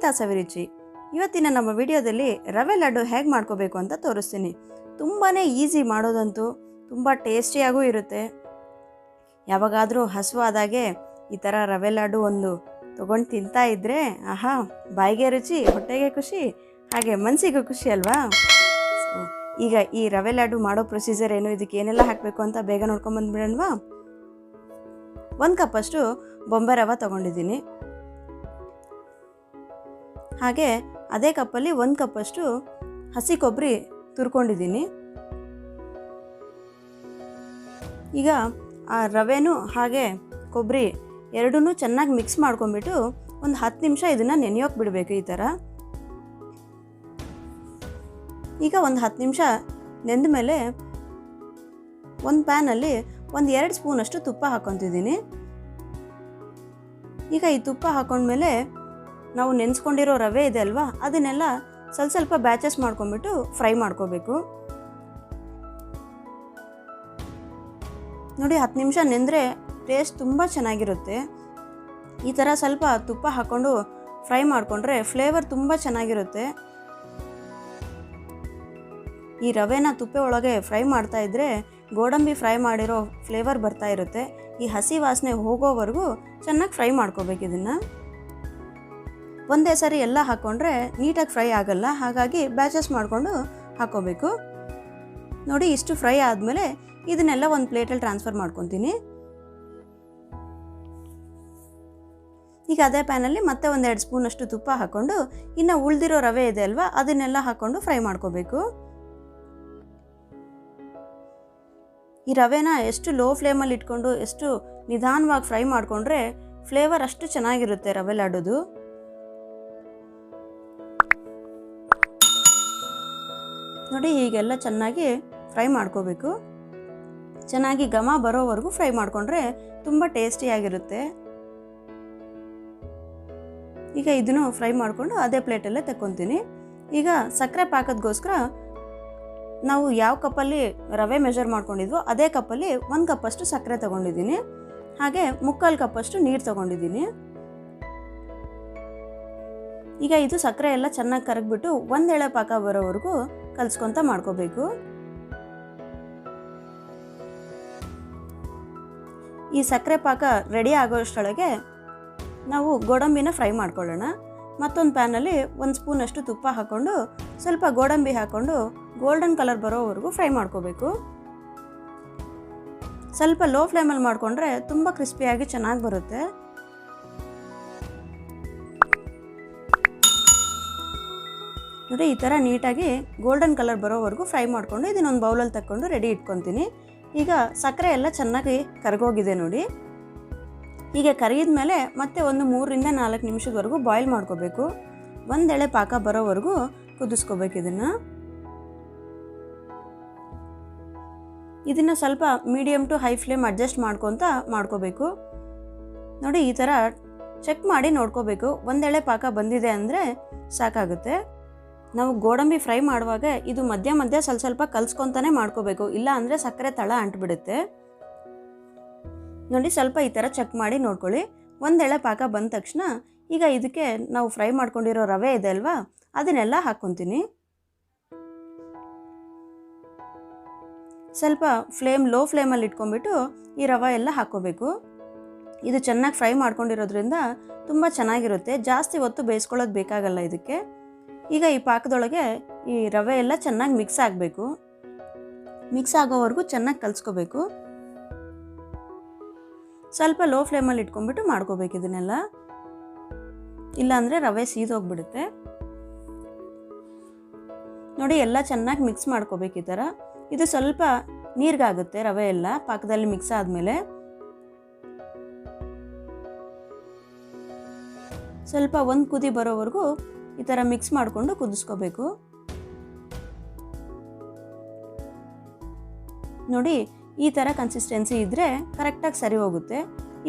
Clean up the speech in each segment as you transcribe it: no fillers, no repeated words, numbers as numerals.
ಗೀತಾಸವಿರುಚಿ. ಇವತ್ತಿನ ನಮ್ಮ ವಿಡಿಯೋದಲ್ಲಿ ರವೆ ಲಡ್ಡು ಹೇಗೆ ಮಾಡ್ಕೋಬೇಕು ಅಂತ ತೋರಿಸ್ತೀನಿ. ತುಂಬಾ ಈಸಿ ಮಾಡೋದಂತೂ, ತುಂಬ ಟೇಸ್ಟಿಯಾಗೂ ಇರುತ್ತೆ. ಯಾವಾಗಾದರೂ ಹಸುವಾದಾಗೆ ಈ ಥರ ರವೆ ಲಡ್ಡು ಒಂದು ತೊಗೊಂಡು ತಿಂತಾ ಇದ್ದರೆ ಆಹಾ, ಬಾಯಿಗೆ ರುಚಿ, ಹೊಟ್ಟೆಗೆ ಖುಷಿ, ಹಾಗೆ ಮನಸ್ಸಿಗೂ ಖುಷಿ ಅಲ್ವಾ. ಈಗ ಈ ರವೆ ಲಡ್ಡು ಮಾಡೋ ಪ್ರೊಸೀಜರ್ ಏನು, ಇದಕ್ಕೆ ಏನೆಲ್ಲ ಹಾಕಬೇಕು ಅಂತ ಬೇಗ ನೋಡ್ಕೊಂಬಂದ್ಬಿಡೋಣವಾ. 1 ಕಪ್ಪಷ್ಟು ಬೊಂಬೆ ರವೆ ತೊಗೊಂಡಿದ್ದೀನಿ. ಹಾಗೆ ಅದೇ ಕಪ್ಪಲ್ಲಿ 1 ಕಪ್ಪಷ್ಟು ಹಸಿ ಕೊಬ್ಬರಿ ತುರ್ಕೊಂಡಿದ್ದೀನಿ. ಈಗ ಆ ರವೆನೂ ಹಾಗೆ ಕೊಬ್ಬರಿ ಎರಡೂ ಚೆನ್ನಾಗಿ ಮಿಕ್ಸ್ ಮಾಡ್ಕೊಂಡ್ಬಿಟ್ಟು ಒಂದು 10 ನಿಮಿಷ ಇದನ್ನು ನೆನೆಯೋಕೆ ಬಿಡಬೇಕು. ಈ ಥರ ಈಗ ಒಂದು 10 ನಿಮಿಷ ನೆಂದ ಮೇಲೆ ಒಂದು ಪ್ಯಾನಲ್ಲಿ 1-2 ಸ್ಪೂನಷ್ಟು ತುಪ್ಪ ಹಾಕ್ಕೊತಿದ್ದೀನಿ. ಈಗ ಈ ತುಪ್ಪ ಹಾಕೊಂಡ್ಮೇಲೆ ನಾವು ನೆನೆಸ್ಕೊಂಡಿರೋ ರವೆ ಇದೆ ಅಲ್ವಾ, ಅದನ್ನೆಲ್ಲ ಸ್ವಲ್ಪ ಬ್ಯಾಚಸ್ ಮಾಡ್ಕೊಂಡ್ಬಿಟ್ಟು ಫ್ರೈ ಮಾಡ್ಕೋಬೇಕು. ನೋಡಿ, 10 ನಿಮಿಷ ನೆಂದರೆ ಟೇಸ್ಟ್ ತುಂಬ ಚೆನ್ನಾಗಿರುತ್ತೆ. ಈ ಥರ ಸ್ವಲ್ಪ ತುಪ್ಪ ಹಾಕ್ಕೊಂಡು ಫ್ರೈ ಮಾಡಿಕೊಂಡ್ರೆ ಫ್ಲೇವರ್ ತುಂಬ ಚೆನ್ನಾಗಿರುತ್ತೆ. ಈ ರವೆನ ತುಪ್ಪ ಒಳಗೆ ಫ್ರೈ ಮಾಡ್ತಾ ಇದ್ದರೆ ಗೋಡಂಬಿ ಫ್ರೈ ಮಾಡಿರೋ ಫ್ಲೇವರ್ ಬರ್ತಾ ಇರುತ್ತೆ. ಈ ಹಸಿ ವಾಸನೆ ಹೋಗೋವರೆಗೂ ಚೆನ್ನಾಗಿ ಫ್ರೈ ಮಾಡ್ಕೋಬೇಕು. ಇದನ್ನು ಒಂದೇ ಸರಿ ಎಲ್ಲ ಹಾಕ್ಕೊಂಡ್ರೆ ನೀಟಾಗಿ ಫ್ರೈ ಆಗಲ್ಲ, ಹಾಗಾಗಿ ಬ್ಯಾಚಸ್ ಮಾಡಿಕೊಂಡು ಹಾಕ್ಕೋಬೇಕು. ನೋಡಿ, ಇಷ್ಟು ಫ್ರೈ ಆದಮೇಲೆ ಇದನ್ನೆಲ್ಲ ಒಂದು ಪ್ಲೇಟಲ್ಲಿ ಟ್ರಾನ್ಸ್ಫರ್ ಮಾಡ್ಕೊತೀನಿ. ಈಗ ಅದೇ ಪ್ಯಾನಲ್ಲಿ ಮತ್ತೆ 1-2 ಸ್ಪೂನಷ್ಟು ತುಪ್ಪ ಹಾಕ್ಕೊಂಡು ಇನ್ನು ಉಳಿದಿರೋ ರವೆ ಇದೆ ಅಲ್ವಾ, ಅದನ್ನೆಲ್ಲ ಹಾಕ್ಕೊಂಡು ಫ್ರೈ ಮಾಡ್ಕೋಬೇಕು. ಈ ರವೆನ ಎಷ್ಟು ಲೋ ಫ್ಲೇಮಲ್ಲಿ ಇಟ್ಕೊಂಡು ಎಷ್ಟು ನಿಧಾನವಾಗಿ ಫ್ರೈ ಮಾಡಿಕೊಂಡ್ರೆ ಫ್ಲೇವರ್ ಅಷ್ಟು ಚೆನ್ನಾಗಿರುತ್ತೆ ರವೆ ಲಡ್ಡುದು. ನೋಡಿ, ಹೀಗೆಲ್ಲ ಚೆನ್ನಾಗಿ ಫ್ರೈ ಮಾಡ್ಕೋಬೇಕು. ಚೆನ್ನಾಗಿ ಘಮ ಬರೋವರೆಗೂ ಫ್ರೈ ಮಾಡಿಕೊಂಡ್ರೆ ತುಂಬ ಟೇಸ್ಟಿಯಾಗಿರುತ್ತೆ. ಈಗ ಇದನ್ನು ಫ್ರೈ ಮಾಡಿಕೊಂಡು ಅದೇ ಪ್ಲೇಟಲ್ಲೇ ತಗೊತೀನಿ. ಈಗ ಸಕ್ಕರೆ ಪಾಕದಗೋಸ್ಕರ ನಾವು ಯಾವ ಕಪ್ಪಲ್ಲಿ ರವೆ ಮೆಜರ್ ಮಾಡ್ಕೊಂಡಿದ್ವೋ ಅದೇ ಕಪ್ಪಲ್ಲಿ 1 ಕಪ್ಪಷ್ಟು ಸಕ್ಕರೆ ತೊಗೊಂಡಿದ್ದೀನಿ. ಹಾಗೆ 3/4 ಕಪ್ಪಷ್ಟು ನೀರು ತೊಗೊಂಡಿದ್ದೀನಿ. ಈಗ ಇದು ಸಕ್ಕರೆ ಎಲ್ಲ ಚೆನ್ನಾಗಿ ಕರಗಿಬಿಟ್ಟು 1 ಎಳೆ ಪಾಕ ಬರೋವರೆಗೂ ಕಲಿಸ್ಕೊತ ಮಾಡ್ಕೋಬೇಕು. ಈ ಸಕ್ಕರೆ ಪಾಕ ರೆಡಿ ಆಗೋಷ್ಟರೊಳಗೆ ನಾವು ಗೋಡಂಬಿನ ಫ್ರೈ ಮಾಡ್ಕೊಳ್ಳೋಣ. ಮತ್ತೊಂದು ಪ್ಯಾನಲ್ಲಿ 1 ಸ್ಪೂನಷ್ಟು ತುಪ್ಪ ಹಾಕ್ಕೊಂಡು ಸ್ವಲ್ಪ ಗೋಡಂಬಿ ಹಾಕ್ಕೊಂಡು ಗೋಲ್ಡನ್ ಕಲರ್ ಬರೋವರೆಗೂ ಫ್ರೈ ಮಾಡ್ಕೋಬೇಕು. ಸ್ವಲ್ಪ ಲೋ ಫ್ಲೇಮಲ್ಲಿ ಮಾಡಿಕೊಂಡ್ರೆ ತುಂಬ ಕ್ರಿಸ್ಪಿಯಾಗಿ ಚೆನ್ನಾಗಿ ಬರುತ್ತೆ. ನೋಡಿ, ಈ ಥರ ನೀಟಾಗಿ ಗೋಲ್ಡನ್ ಕಲರ್ ಬರೋವರೆಗೂ ಫ್ರೈ ಮಾಡಿಕೊಂಡು ಇದನ್ನೊಂದು ಬೌಲಲ್ಲಿ ತಗೊಂಡು ರೆಡಿ ಇಟ್ಕೊತೀನಿ. ಈಗ ಸಕ್ಕರೆ ಎಲ್ಲ ಚೆನ್ನಾಗಿ ಕರಗೋಗಿದೆ ನೋಡಿ. ಹೀಗೆ ಕರಗಿದ ಮೇಲೆ ಮತ್ತೆ ಒಂದು 3-4 ನಿಮಿಷದವರೆಗೂ ಬಾಯ್ಲ್ ಮಾಡ್ಕೋಬೇಕು. 1 ಎಳೆ ಪಾಕ ಬರೋವರೆಗೂ ಕುದಿಸ್ಕೋಬೇಕು. ಇದನ್ನು ಸ್ವಲ್ಪ medium to high flame adjust ಮಾಡ್ಕೊತ ಮಾಡ್ಕೋಬೇಕು. ನೋಡಿ, ಈ ಥರ ಚೆಕ್ ಮಾಡಿ ನೋಡ್ಕೋಬೇಕು. 1 ಎಳೆ ಪಾಕ ಬಂದಿದೆ ಅಂದರೆ ಸಾಕಾಗುತ್ತೆ. ನಾವು ಗೋಡಂಬಿ ಫ್ರೈ ಮಾಡುವಾಗ ಇದು ಮಧ್ಯ ಸ್ವಲ್ಪ ಕಲಿಸ್ಕೊತಾನೆ ಮಾಡ್ಕೋಬೇಕು, ಇಲ್ಲ ಅಂದರೆ ಸಕ್ಕರೆ ತಳ ಅಂಟ್ಬಿಡುತ್ತೆ. ನೋಡಿ, ಸ್ವಲ್ಪ ಈ ಥರ ಚೆಕ್ ಮಾಡಿ ನೋಡ್ಕೊಳ್ಳಿ. 1 ಎಳೆ ಪಾಕ ಬಂದ ತಕ್ಷಣ ಈಗ ಇದಕ್ಕೆ ನಾವು ಫ್ರೈ ಮಾಡ್ಕೊಂಡಿರೋ ರವೆ ಇದೆ ಅಲ್ವಾ, ಅದನ್ನೆಲ್ಲ ಹಾಕ್ಕೊತೀನಿ. ಸ್ವಲ್ಪ ಲೋ ಫ್ಲೇಮಲ್ಲಿ ಇಟ್ಕೊಂಡ್ಬಿಟ್ಟು ಈ ರವೆ ಎಲ್ಲ ಹಾಕ್ಕೋಬೇಕು. ಇದು ಚೆನ್ನಾಗಿ ಫ್ರೈ ಮಾಡ್ಕೊಂಡಿರೋದ್ರಿಂದ ತುಂಬ ಚೆನ್ನಾಗಿರುತ್ತೆ. ಜಾಸ್ತಿ ಹೊತ್ತು ಬೇಯಿಸ್ಕೊಳ್ಳೋದು ಬೇಕಾಗಲ್ಲ ಇದಕ್ಕೆ. ಈಗ ಈ ಪಾಕದೊಳಗೆ ಈ ರವೆ ಎಲ್ಲ ಚೆನ್ನಾಗಿ ಮಿಕ್ಸ್ ಆಗಬೇಕು. ಮಿಕ್ಸ್ ಆಗೋವರೆಗೂ ಚೆನ್ನಾಗಿ ಕಲಿಸ್ಕೋಬೇಕು. ಸ್ವಲ್ಪ ಲೋ ಫ್ಲೇಮಲ್ಲಿ ಇಟ್ಕೊಂಡ್ಬಿಟ್ಟು ಮಾಡ್ಕೋಬೇಕು ಇದನ್ನೆಲ್ಲ, ಇಲ್ಲಾಂದರೆ ರವೆ ಸೀದೋಗ್ಬಿಡುತ್ತೆ. ನೋಡಿ, ಎಲ್ಲ ಚೆನ್ನಾಗಿ ಮಿಕ್ಸ್ ಮಾಡ್ಕೋಬೇಕು ಈ ಥರ. ಇದು ಸ್ವಲ್ಪ ನೀರಿಗಾಗುತ್ತೆ ರವೆ ಎಲ್ಲ ಪಾಕದಲ್ಲಿ ಮಿಕ್ಸ್ ಆದಮೇಲೆ. ಸ್ವಲ್ಪ 1 ಕುದಿ ಬರೋವರೆಗೂ ಈ ಥರ ಮಿಕ್ಸ್ ಮಾಡಿಕೊಂಡು ಕುದಿಸ್ಕೋಬೇಕು. ನೋಡಿ, ಈ ಥರ ಕನ್ಸಿಸ್ಟೆನ್ಸಿ ಇದ್ದರೆ ಕರೆಕ್ಟಾಗಿ ಸರಿ ಹೋಗುತ್ತೆ.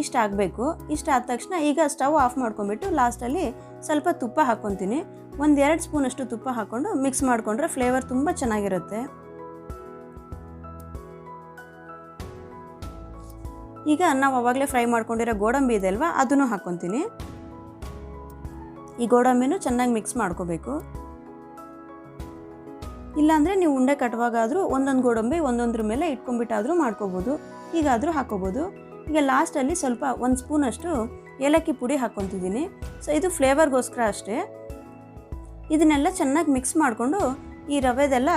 ಇಷ್ಟ ಆಗಬೇಕು. ಇಷ್ಟ ಆದ ತಕ್ಷಣ ಈಗ ಸ್ಟವ್ ಆಫ್ ಮಾಡ್ಕೊಂಡ್ಬಿಟ್ಟು ಲಾಸ್ಟಲ್ಲಿ ಸ್ವಲ್ಪ ತುಪ್ಪ ಹಾಕ್ಕೊತೀನಿ. 1-2 ಸ್ಪೂನಷ್ಟು ತುಪ್ಪ ಹಾಕ್ಕೊಂಡು ಮಿಕ್ಸ್ ಮಾಡಿಕೊಂಡ್ರೆ ಫ್ಲೇವರ್ ತುಂಬ ಚೆನ್ನಾಗಿರುತ್ತೆ. ಈಗ ನಾವು ಆವಾಗಲೇ ಫ್ರೈ ಮಾಡ್ಕೊಂಡಿರೋ ಗೋಡಂಬಿ ಇದೆ ಅಲ್ವಾ, ಅದನ್ನು ಹಾಕ್ಕೊತೀನಿ. ಈ ಗೋಡಂಬಿನೂ ಚೆನ್ನಾಗಿ ಮಿಕ್ಸ್ ಮಾಡ್ಕೋಬೇಕು. ಇಲ್ಲಾಂದರೆ ನೀವು ಉಂಡೆ ಕಟ್ಟುವಾಗಾದರೂ ಒಂದೊಂದು ಗೋಡಂಬಿ ಒಂದೊಂದ್ರ ಮೇಲೆ ಇಟ್ಕೊಂಡ್ಬಿಟ್ಟಾದರೂ ಮಾಡ್ಕೋಬೋದು, ಹೀಗಾದರೂ ಹಾಕ್ಕೋಬೋದು. ಈಗ ಲಾಸ್ಟಲ್ಲಿ ಸ್ವಲ್ಪ 1 ಸ್ಪೂನಷ್ಟು ಏಲಕ್ಕಿ ಪುಡಿ ಹಾಕ್ಕೊತಿದ್ದೀನಿ. ಸೊ ಇದು ಫ್ಲೇವರ್ಗೋಸ್ಕರ ಅಷ್ಟೇ. ಇದನ್ನೆಲ್ಲ ಚೆನ್ನಾಗಿ ಮಿಕ್ಸ್ ಮಾಡಿಕೊಂಡು ಈ ರವೆದೆಲ್ಲ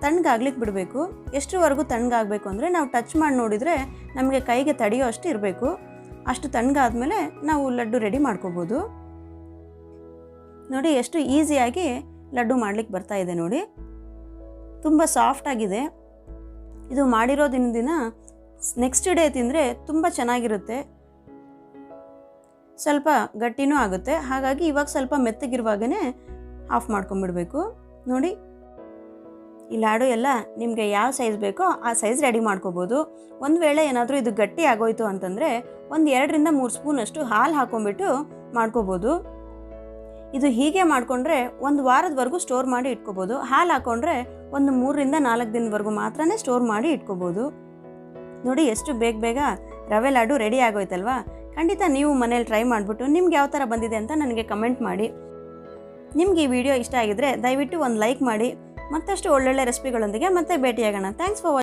ತಣ್ಣಗಾಗ್ಲಿಕ್ಕೆ ಬಿಡಬೇಕು. ಎಷ್ಟರವರೆಗೂ ತಣ್ಣಗಾಗಬೇಕು ಅಂದರೆ ನಾವು ಟಚ್ ಮಾಡಿ ನೋಡಿದರೆ ನಮಗೆ ಕೈಗೆ ತಡೆಯೋ ಅಷ್ಟು ಇರಬೇಕು. ಅಷ್ಟು ತಣ್ಣಗಾದ್ಮೇಲೆ ನಾವು ಲಡ್ಡು ರೆಡಿ ಮಾಡ್ಕೋಬೋದು. ನೋಡಿ ಎಷ್ಟು ಈಸಿಯಾಗಿ ಲಡ್ಡು ಮಾಡಲಿಕ್ಕೆ ಬರ್ತಾ ಇದೆ ನೋಡಿ. ತುಂಬ ಸಾಫ್ಟಾಗಿದೆ. ಇದು ಮಾಡಿರೋ ದಿನ ನೆಕ್ಸ್ಟ್ ಡೇ ತಿಂದರೆ ತುಂಬ ಚೆನ್ನಾಗಿರುತ್ತೆ, ಸ್ವಲ್ಪ ಗಟ್ಟಿನೂ ಆಗುತ್ತೆ. ಹಾಗಾಗಿ ಇವಾಗ ಸ್ವಲ್ಪ ಮೆತ್ತಗಿರುವಾಗೇ ಆಫ್ ಮಾಡ್ಕೊಂಬಿಡಬೇಕು. ನೋಡಿ ಈ ಲಾಡು ಎಲ್ಲ ನಿಮಗೆ ಯಾವ ಸೈಜ್ ಬೇಕೋ ಆ ಸೈಜ್ ರೆಡಿ ಮಾಡ್ಕೋಬೋದು. ಒಂದು ವೇಳೆ ಏನಾದರೂ ಇದು ಗಟ್ಟಿ ಆಗೋಯ್ತು ಅಂತಂದರೆ 2 ರಿಂದ 3 ಸ್ಪೂನಷ್ಟು ಹಾಲು ಹಾಕ್ಕೊಂಬಿಟ್ಟು ಮಾಡ್ಕೋಬೋದು. ಇದು ಹೀಗೆ ಮಾಡಿಕೊಂಡ್ರೆ 1 ವಾರದವರೆಗೂ ಸ್ಟೋರ್ ಮಾಡಿ ಇಟ್ಕೋಬೋದು. ಹಾಲು ಹಾಕ್ಕೊಂಡ್ರೆ 3 ರಿಂದ 4 ದಿನದವರೆಗೂ ಮಾತ್ರನೇ ಸ್ಟೋರ್ ಮಾಡಿ ಇಟ್ಕೋಬೋದು. ನೋಡಿ ಎಷ್ಟು ಬೇಗ ರವೆ ಲಾಡು ರೆಡಿ ಆಗೋಯ್ತಲ್ವಾ. ಖಂಡಿತ ನೀವು ಮನೇಲಿ ಟ್ರೈ ಮಾಡಿಬಿಟ್ಟು ನಿಮ್ಗೆ ಯಾವ ಥರ ಬಂದಿದೆ ಅಂತ ನನಗೆ ಕಮೆಂಟ್ ಮಾಡಿ. ನಿಮ್ಗೆ ಈ ವಿಡಿಯೋ ಇಷ್ಟ ಆಗಿದ್ರೆ ದಯವಿಟ್ಟು ಒಂದು ಲೈಕ್ ಮಾಡಿ. ಮತ್ತಷ್ಟು ಒಳ್ಳೊಳ್ಳೆ ರೆಸಿಪಿಗಳೊಂದಿಗೆ ಮತ್ತೆ ಭೇಟಿಯಾಗೋಣ. Thanks for watching.